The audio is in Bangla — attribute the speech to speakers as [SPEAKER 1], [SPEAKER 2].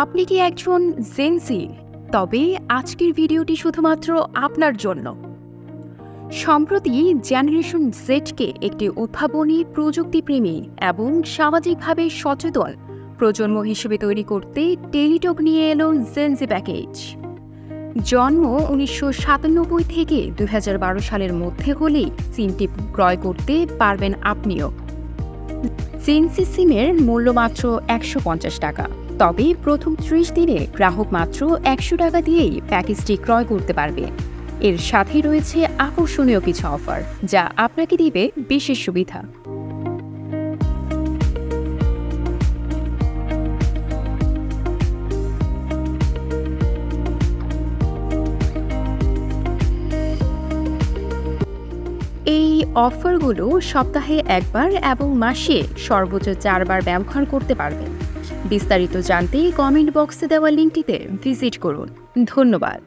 [SPEAKER 1] আপনি কি একজন জেনজি? তবে আজকের ভিডিওটি শুধুমাত্র আপনার জন্য। সম্প্রতি জেনারেশন জেডকে একটি উদ্ভাবনী, প্রযুক্তিপ্রেমী এবং সামাজিকভাবে সচেতন প্রজন্ম হিসেবে তৈরি করতে টেলিটক নিয়ে এলো জেনজি প্যাকেজ। জন্ম ১৯৯৭ থেকে ২০১২ সালের মধ্যে হলেই সিমটি ক্রয় করতে পারবেন আপনিও। জেনজি সিমের মূল্য মাত্র ১৫০ টাকা। তবে প্রথম ৩০ দিনে গ্রাহক মাত্র ১০০ টাকা দিয়েই প্যাকেজটি ক্রয় করতে পারবে। এর সাথে রয়েছে আকর্ষণীয় কিছু অফার, যা আপনাকে দিবে বিশেষ সুবিধা। এই অফারগুলো সপ্তাহে একবার এবং মাসে সর্বোচ্চ ৪ বার ব্যবহার করতে পারবেন। বিস্তারিত জানতে কমেন্ট বক্সে দেওয়া লিঙ্কটিতে ভিজিট করুন। ধন্যবাদ।